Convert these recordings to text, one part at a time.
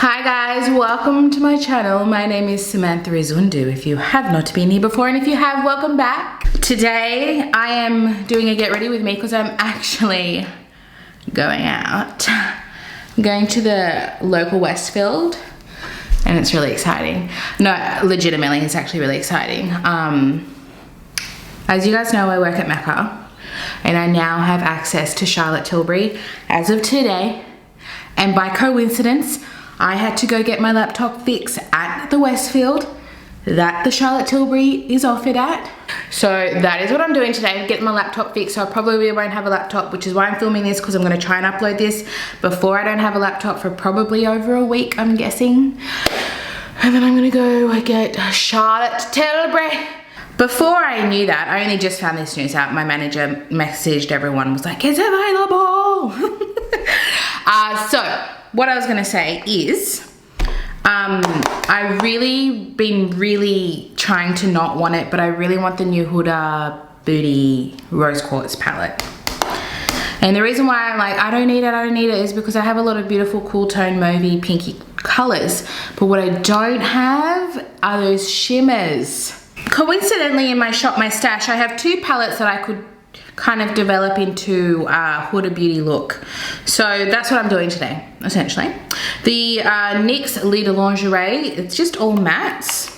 Hi guys, welcome to my channel. My name is Samantha Izundu if you have not been here before, and if you have, welcome back. Today I am doing a get ready with me because I'm actually going out. I'm going to the local Westfield and it's really exciting. No, legitimately it's actually really exciting. As you guys know, I work at Mecca and I now have access to Charlotte Tilbury as of today, and by coincidence I had to go get my laptop fixed at the Westfield that the Charlotte Tilbury is offered at. So that is what I'm doing today, getting my laptop fixed. So I probably won't have a laptop, which is why I'm filming this, because I'm going to try and upload this before I don't have a laptop for probably over a week, I'm guessing. And then I'm going to go get Charlotte Tilbury. Before I knew that, I only just found this news out. My manager messaged everyone, was like, it's available. So what I was gonna say is, I've really been trying to not want it, but I really want the new Huda Beauty Rose Quartz palette. And the reason why I'm like, I don't need it is because I have a lot of beautiful cool tone mauvey pinky colors, but what I don't have are those shimmers. Coincidentally, in my shop, my stash, I have two palettes that I could kind of develop into a Huda Beauty look. So that's what I'm doing today, essentially. The NYX Lit de Lingerie, it's just all mattes.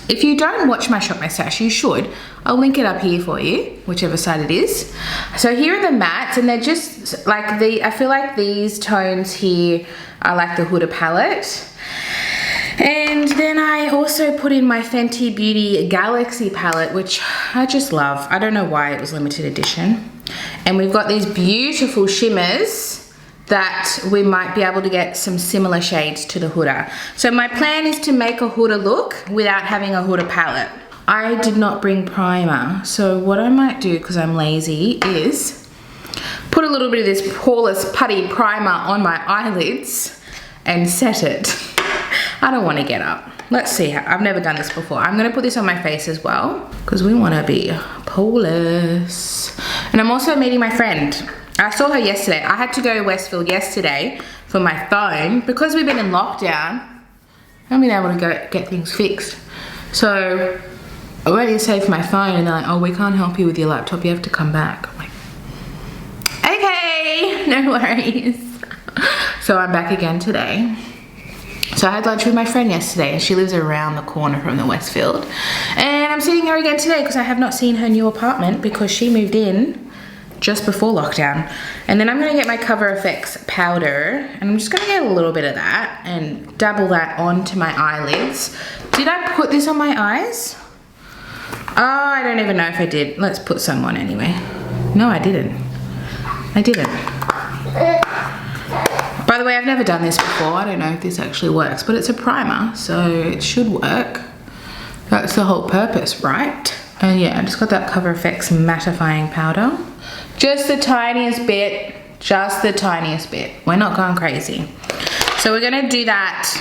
If you don't watch my shop, my stash, you should. I'll link it up here for you, whichever side it is. So here are the mattes, and they're just like I feel like these tones here are like the Huda palette. And then I also put in my Fenty Beauty Galaxy palette, which I just love. I don't know why it was limited edition. And we've got these beautiful shimmers that we might be able to get some similar shades to the Huda. So my plan is to make a Huda look without having a Huda palette. I did not bring primer, so what I might do, because I'm lazy, is put a little bit of this Poreless Putty primer on my eyelids and set it. I don't want to get up. Let's see how, I've never done this before. I'm going to put this on my face as well because we want to be poreless. And I'm also meeting my friend. I saw her yesterday. I had to go to Westfield yesterday for my phone because we've been in lockdown. I haven't been able to go get things fixed. So I went to save my phone and they're like, oh, we can't help you with your laptop. You have to come back. I'm like, okay, no worries. So I'm back again today. So I had lunch with my friend yesterday and she lives around the corner from the Westfield. And I'm seeing her again today because I have not seen her new apartment because she moved in just before lockdown. And then I'm going to get my Cover FX powder and I'm just going to get a little bit of that and dabble that onto my eyelids. Did I put this on my eyes? Oh, I don't even know if I did. Let's put some on anyway. No, I didn't. I didn't. By the way, I've never done this before. I don't know if this actually works, but it's a primer, so it should work. That's the whole purpose, right? And yeah, I just got that Cover FX mattifying powder. Just the tiniest bit, just the tiniest bit. We're not going crazy. So we're gonna do that.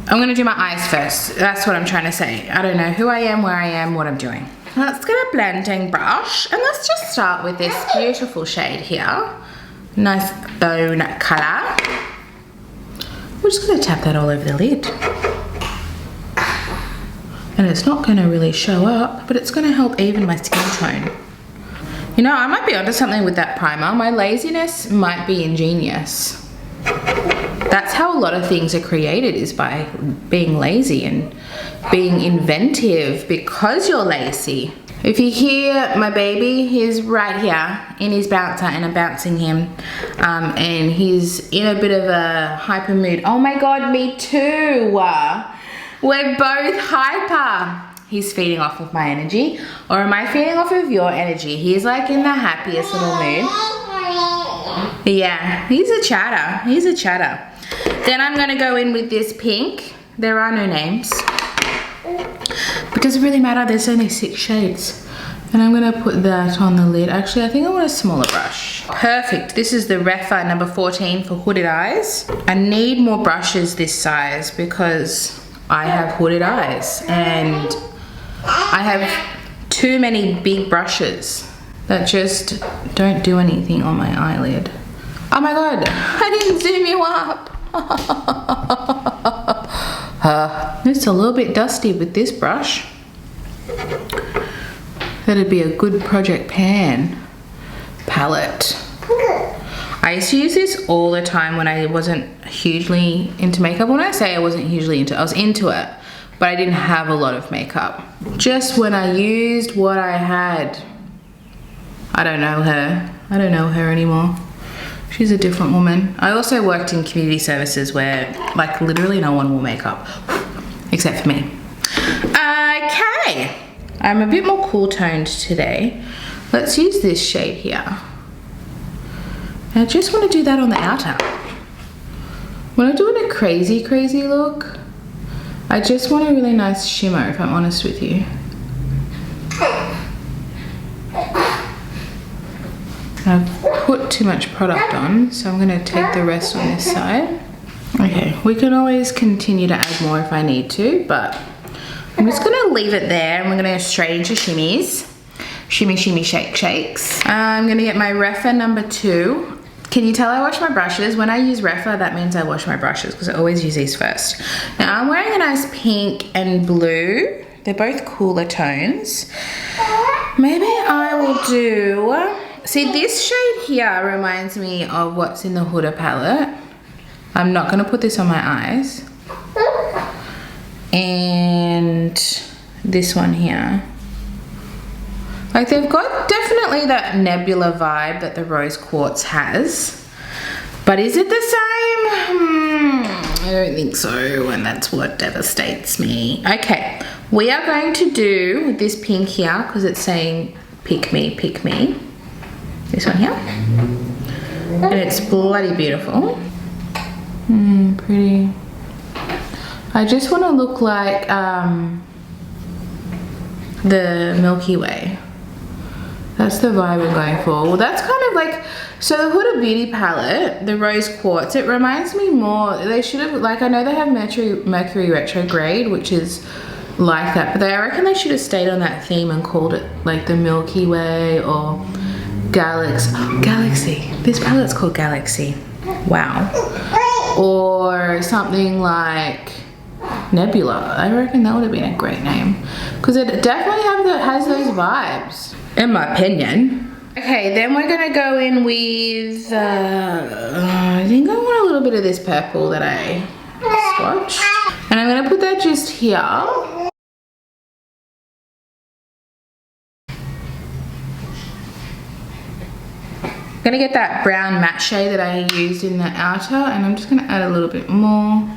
I'm gonna do my eyes first. That's what I'm trying to say. I don't know who I am, where I am, what I'm doing. Let's get a blending brush, and let's just start with this beautiful shade here. Nice bone colour. We're just going to tap that all over the lid. And it's not going to really show up, but it's going to help even my skin tone. You know, I might be onto something with that primer. My laziness might be ingenious. That's how a lot of things are created, is by being lazy and being inventive because you're lazy. If you hear my baby, he's right here in his bouncer and I'm bouncing him. And he's in a bit of a hyper mood. Oh my God, me too. We're both hyper. He's feeding off of my energy. Or am I feeding off of your energy? He's like in the happiest little mood. Yeah, he's a chatter. He's a chatter. Then I'm gonna go in with this pink. There are no names. But it doesn't really matter, there's only 6 shades. And I'm gonna put that on the lid. Actually, I think I want a smaller brush. Perfect, this is the Refa number 14 for hooded eyes. I need more brushes this size because I have hooded eyes and I have too many big brushes that just don't do anything on my eyelid. Oh my God, I didn't zoom you up. It's a little bit dusty with this brush. That'd be a good Project Pan palette. I used to use this all the time when I wasn't hugely into makeup. When I say I wasn't hugely into it, I was into it, but I didn't have a lot of makeup. Just when I used what I had. I don't know her. I don't know her anymore. She's a different woman. I also worked in community services where like literally no one wore makeup except for me. Okay, I'm a bit more cool toned today. Let's use this shade here. I just want to do that on the outer. When I'm doing a crazy look, I just want a really nice shimmer, if I'm honest with you. I've put too much product on, so I'm going to take the rest on this side. Okay, we can always continue to add more if I need to, but I'm just going to leave it there and we're going to go straight into shimmies. Shimmy, shimmy, shake, shakes. I'm going to get my Refa number 2. Can you tell I wash my brushes? When I use Refa, that means I wash my brushes because I always use these first. Now I'm wearing a nice pink and blue. They're both cooler tones. Maybe I will do... See, this shade here reminds me of what's in the Huda palette. I'm not going to put this on my eyes. And this one here. Like, they've got definitely that nebula vibe that the Rose Quartz has. But is it the same? I don't think so, and that's what devastates me. Okay, we are going to do this pink here because it's saying pick me, pick me. This one here. And it's bloody beautiful. Pretty. I just want to look like the Milky Way. That's the vibe we're going for. Well, that's kind of like, so the Huda Beauty palette, the Rose Quartz, it reminds me more, they should have, like, I know they have Mercury Retrograde, which is like that, but I reckon they should have stayed on that theme and called it like the Milky Way or Galaxy. This palette's called Galaxy. Wow. Or something like Nebula. I reckon that would have been a great name because it definitely has those vibes, in my opinion. Okay, then we're gonna go in with I think I want a little bit of this purple that I swatched, and I'm gonna put that just here. I'm gonna get that brown matte shade that I used in the outer, and I'm just gonna add a little bit more.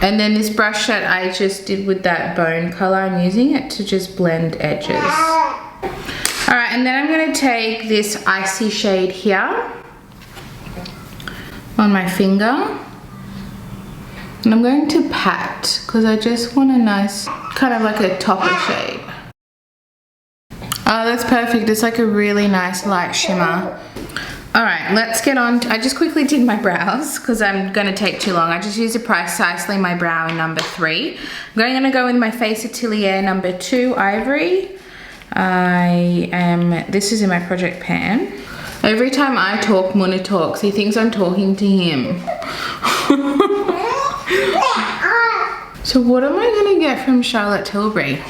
And then this brush that I just did with that bone color, I'm using it to just blend edges. All right, and then I'm gonna take this icy shade here on my finger. And I'm going to pat, because I just want a nice, kind of like a topper shade. Oh, that's perfect. It's like a really nice light shimmer. All right, let's get on. I just quickly did my brows because I'm gonna take too long. I just used a precisely my brow in number 3. I'm gonna go with my Face Atelier number 2 Ivory. This is in my Project Pan. Every time I talk, Muna talks. He thinks I'm talking to him. So what am I gonna get from Charlotte Tilbury?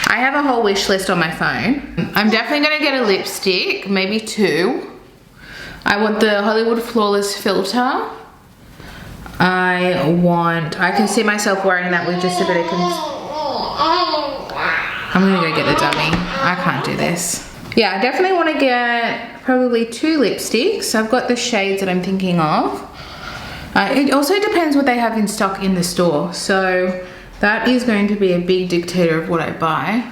I have a whole wish list on my phone. I'm definitely gonna get a lipstick, maybe 2. I want the Hollywood Flawless filter. I can see myself wearing that with just a bit of I'm gonna go get the dummy. I can't do this. Yeah, I definitely wanna get probably 2 lipsticks. I've got the shades that I'm thinking of. It also depends what they have in stock in the store. So that is going to be a big dictator of what I buy.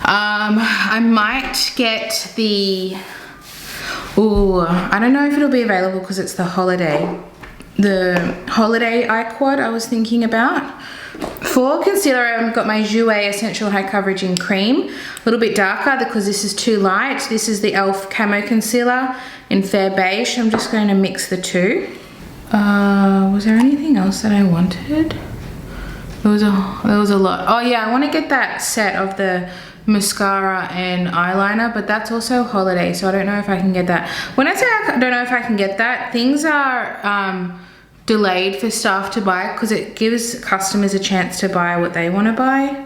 I might get the, I don't know if it'll be available because it's the holiday eye quad I was thinking about. For concealer, I've got my Jouer Essential High Coverage in Cream. A little bit darker because this is too light. This is the e.l.f. Camo Concealer in Fair Beige. I'm just going to mix the 2. Was there anything else that I wanted? There was a lot. Oh yeah, I want to get that set of the mascara and eyeliner, but that's also holiday, so I don't know if I can get that. When I say I don't know if I can get that, things are delayed for staff to buy because it gives customers a chance to buy what they want to buy.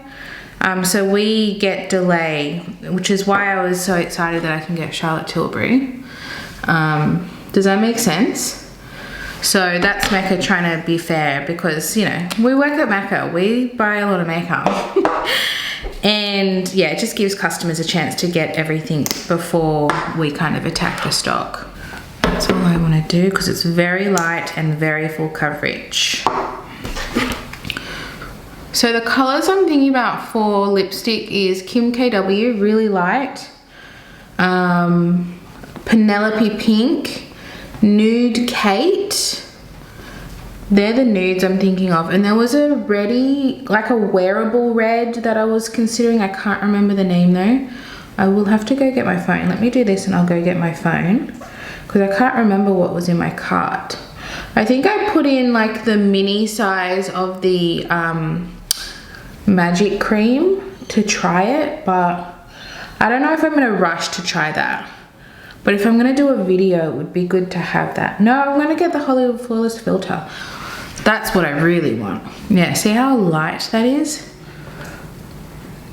So we get delay, which is why I was so excited that I can get Charlotte Tilbury. Does that make sense? So that's Mecca trying to be fair because, you know, we work at Mecca, we buy a lot of makeup. And yeah, it just gives customers a chance to get everything before we kind of attack the stock. That's all I want to do because it's very light and very full coverage. So the colors I'm thinking about for lipstick is Kim KW, really light. Penelope Pink, Nude Kate. They're the nudes I'm thinking of. And there was a reddy, like a wearable red that I was considering. I can't remember the name though. I will have to go get my phone. Let me do this and I'll go get my phone because I can't remember what was in my cart. I think I put in like the mini size of the Magic Cream to try it, but I don't know if I'm gonna rush to try that. But if I'm gonna do a video, it would be good to have that. No, I'm gonna get the Hollywood Flawless filter. That's what I really want. Yeah, see how light that is?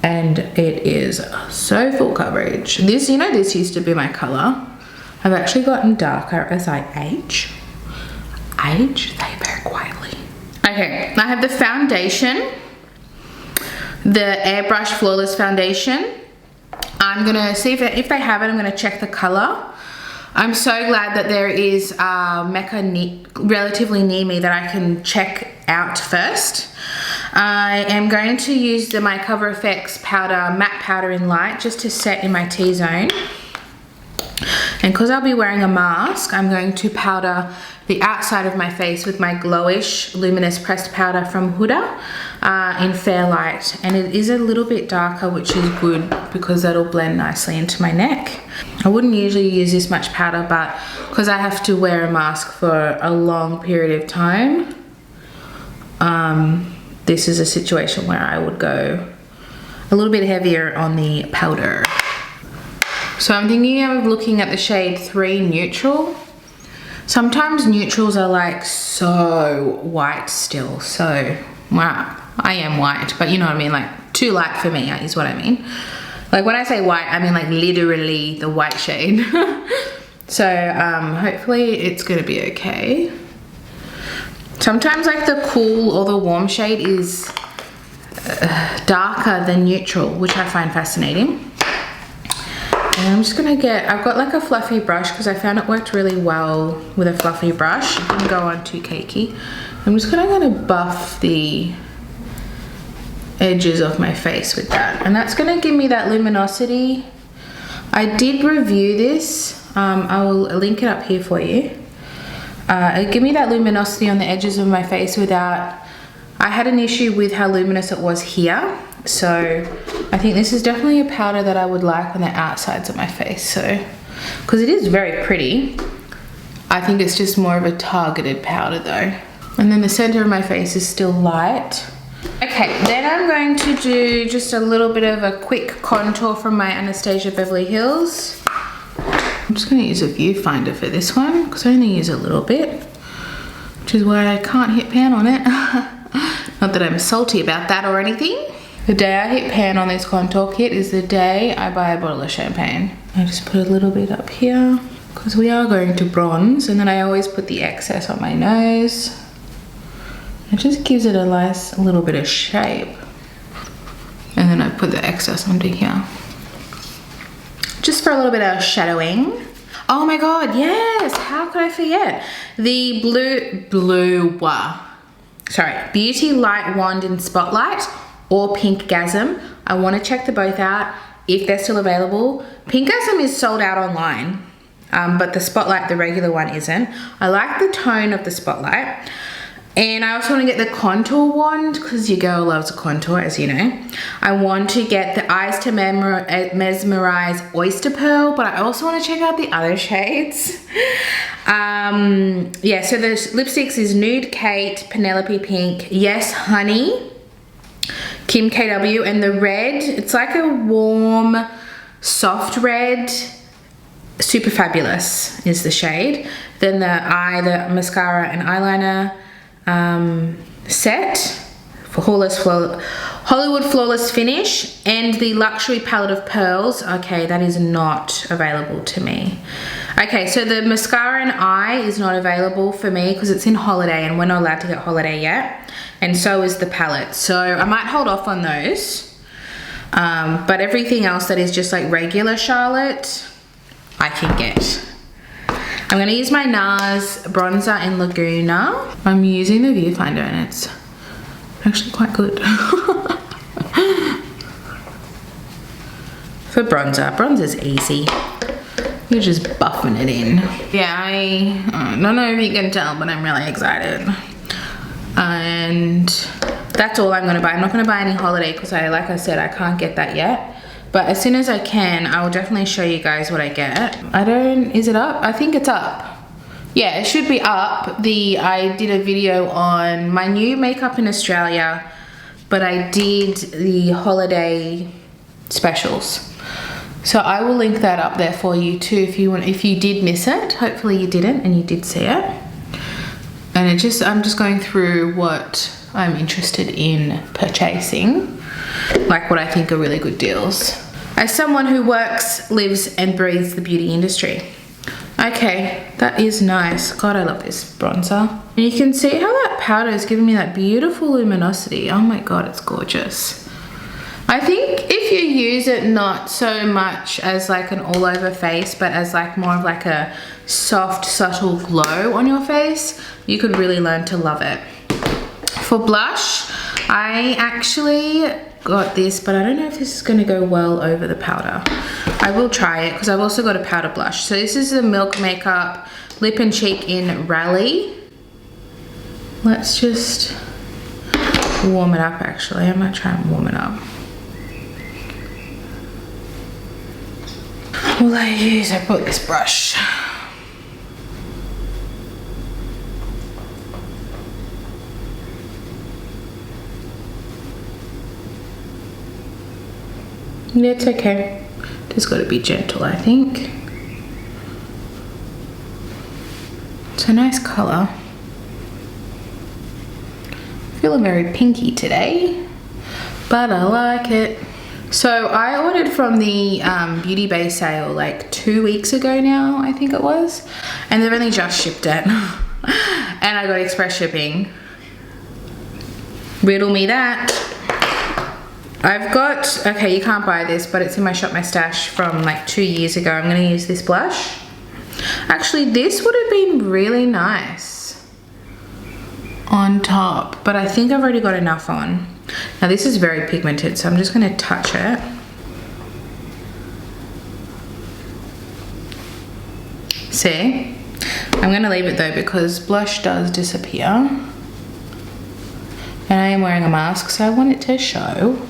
And it is so full coverage. This, you know, this used to be my color. I've actually gotten darker as I age. Say very quietly. Okay, I have the foundation. The Airbrush Flawless Foundation. I'm gonna see if they have it. I'm gonna check the color. I'm so glad that there is Mecca relatively near me that I can check out first. I am going to use the My Cover FX powder, matte powder in light, just to set in my T-zone. And because I'll be wearing a mask, I'm going to powder the outside of my face with my Glowish Luminous Pressed Powder from Huda in Fair Light. And it is a little bit darker, which is good because that'll blend nicely into my neck. I wouldn't usually use this much powder, but because I have to wear a mask for a long period of time, this is a situation where I would go a little bit heavier on the powder. So I'm thinking of looking at the shade 3 Neutral. Sometimes neutrals are like so white still, so, well, I am white, but you know what I mean, like too light for me is what I mean. Like when I say white, I mean like literally the white shade. So hopefully it's gonna be okay. Sometimes like the cool or the warm shade is darker than neutral, which I find fascinating. And I'm just gonna I've got like a fluffy brush because I found it worked really well with a fluffy brush. It didn't go on too cakey. I'm just gonna buff the edges of my face with that. And that's gonna give me that luminosity. I did review this. I will link it up here for you. It gave me that luminosity on the edges of my face without, I had an issue with how luminous it was here. So I think this is definitely a powder that I would like on the outsides of my face. So, because it is very pretty. I think it's just more of a targeted powder though. And then the center of my face is still light. Okay, then I'm going to do just a little bit of a quick contour from my Anastasia Beverly Hills. I'm just gonna use a viewfinder for this one because I only use a little bit, which is why I can't hit pan on it. Not that I'm salty about that or anything. The day I hit pan on this contour kit is the day I buy a bottle of champagne. I just put a little bit up here because we are going to bronze, and then I always put the excess on my nose. It just gives it a nice little bit of shape. And then I put the excess under here. Just for a little bit of shadowing. Oh my God, yes, how could I forget? The Beauty Light Wand in Spotlight or Pinkgasm. I want to check the both out if they're still available. Pinkgasm is sold out online, but the Spotlight, the regular one, isn't. I like the tone of the Spotlight. And I also want to get the contour wand because your girl loves a contour, as you know. I want to get the Eyes to Mesmerize Oyster Pearl, but I also want to check out the other shades. Yeah, so the lipsticks is Nude Kate, Penelope Pink, Yes Honey, Kim KW, and the red, it's like a warm, soft red. Super Fabulous is the shade. Then the mascara and eyeliner set for Hollywood Flawless Finish, and the Luxury Palette of Pearls. Okay, that is not available to me. Okay, so the mascara and eye is not available for me because it's in holiday and we're not allowed to get holiday yet. And so is the palette. So I might hold off on those. But everything else that is just like regular Charlotte, I can get. I'm gonna use my NARS bronzer in Laguna. I'm using the viewfinder and it's actually quite good. For bronzer's easy. You're just buffing it in. Yeah, I don't know if you can tell, but I'm really excited. And that's all I'm gonna buy. I'm not gonna buy any holiday because like I said, I can't get that yet. But as soon as I can, I will definitely show you guys what I get. Is it up? I think it's up. Yeah, it should be up. I did a video on my new makeup in Australia, but I did the holiday specials. So I will link that up there for you too if you did miss it. Hopefully you didn't and you did see it. And I'm just going through what I'm interested in purchasing, like what I think are really good deals. As someone who works, lives and breathes the beauty industry. Okay, that is nice. God, I love this bronzer. And you can see how that powder is giving me that beautiful luminosity. Oh my God, it's gorgeous. I think if you use it not so much as like an all over face, but as like more of like a soft, subtle glow on your face, you could really learn to love it. For blush, I actually got this, but I don't know if this is gonna go well over the powder. I will try it because I've also got a powder blush. So this is the Milk Makeup Lip and Cheek in Rally. Let's just warm it up actually. I might try and warm it up. All I brought this brush. It's okay. Just got to be gentle, I think. It's a nice color. Feeling very pinky today, but I like it. So I ordered from the Beauty Bay sale like 2 weeks ago now, I think it was, and they've only just shipped it. And I got express shipping. Riddle me that. I've got, okay, you can't buy this, but it's in my Shop My Stash from like 2 years ago. I'm gonna use this blush. Actually, this would have been really nice on top, but I think I've already got enough on. Now this is very pigmented, so I'm just gonna touch it. See? I'm gonna leave it though because blush does disappear. And I am wearing a mask, so I want it to show.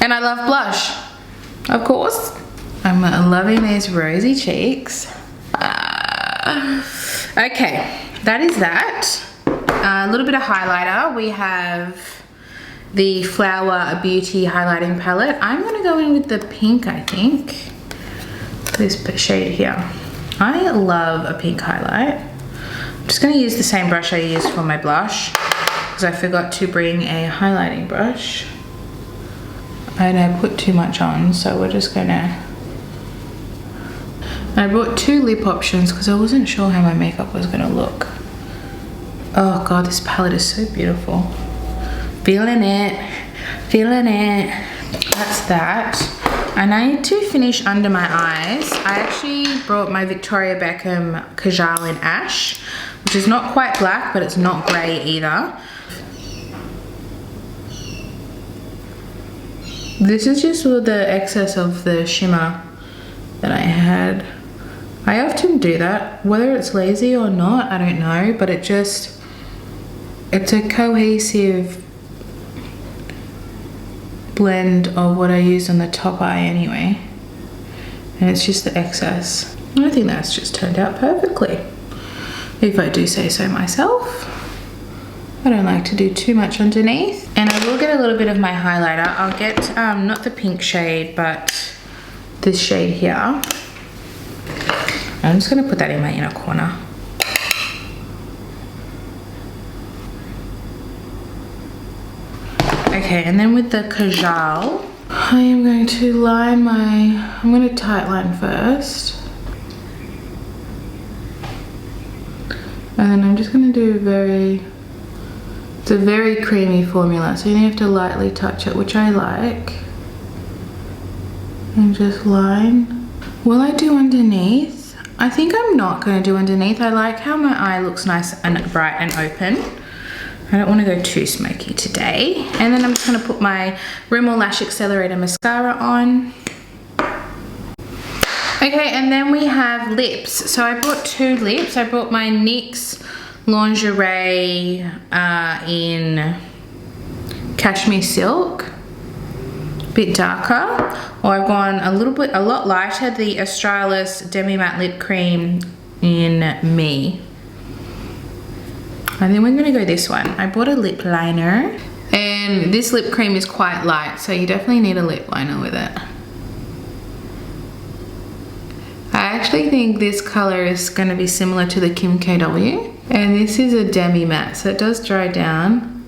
And I love blush, of course. I'm loving these rosy cheeks. Okay, that is that. A little bit of highlighter. We have the Flower Beauty highlighting palette. I'm gonna go in with the pink, I think. This shade here. I love a pink highlight. I'm just gonna use the same brush I used for my blush because I forgot to bring a highlighting brush. And I put too much on, so we're just gonna... I brought 2 lip options because I wasn't sure how my makeup was gonna look. Oh God, this palette is so beautiful. Feeling it, feeling it. That's that. And I need to finish under my eyes. I actually brought my Victoria Beckham Kajal in Ash, which is not quite black, but it's not grey either. This is just with the excess of the shimmer that I had. I often do that, whether it's lazy or not, I don't know, but it's a cohesive blend of what I used on the top eye anyway. And it's just the excess. I think that's just turned out perfectly, if I do say so myself. I don't like to do too much underneath. And I will get a little bit of my highlighter. I'll get, not the pink shade, but this shade here. I'm just gonna put that in my inner corner. Okay, and then with the kajal, I am going to line I'm going to tight line first. And then I'm just going to do it's a very creamy formula, so you have to lightly touch it, which I like. And just line. Will I do underneath? I think I'm not going to do underneath. I like how my eye looks nice and bright and open. I don't want to go too smoky today. And then I'm just going to put my Rimmel Lash Accelerator mascara on. Okay, and then we have lips. So I bought 2 lips. I bought my NYX Lingerie in Cashmere Silk, a bit darker. Or I've gone a lot lighter, the Australis Demi Matte Lip Cream in Me. And then we're gonna go this one. I bought a lip liner, and this lip cream is quite light, so you definitely need a lip liner with it. I actually think this color is gonna be similar to the Kim KW. And this is a demi matte, so it does dry down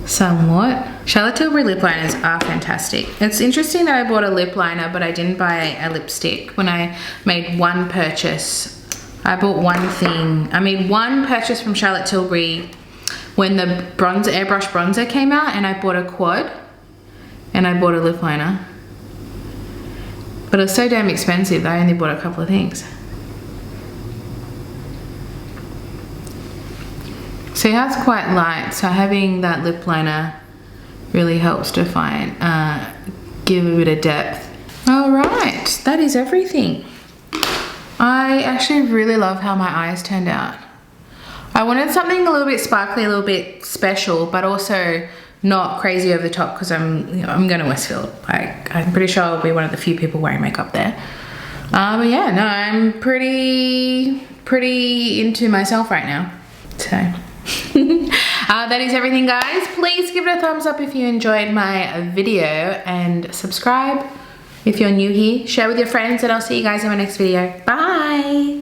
somewhat. Charlotte Tilbury lip liners are fantastic. It's interesting that I bought a lip liner, but I didn't buy a lipstick. When I made one purchase, I bought one thing. I made one purchase from Charlotte Tilbury when the Airbrush bronzer came out, and I bought a quad and I bought a lip liner. But it was so damn expensive that I only bought a couple of things. See how it's quite light, so having that lip liner really helps define, give a bit of depth. All right, that is everything. I actually really love how my eyes turned out. I wanted something a little bit sparkly, a little bit special, but also not crazy over the top, because I'm going to Westfield. I'm pretty sure I'll be one of the few people wearing makeup there. But yeah, no, I'm pretty into myself right now. So that is everything, guys. Please give it a thumbs up if you enjoyed my video, and subscribe if you're new here. Share with your friends, and I'll see you guys in my next video. Bye.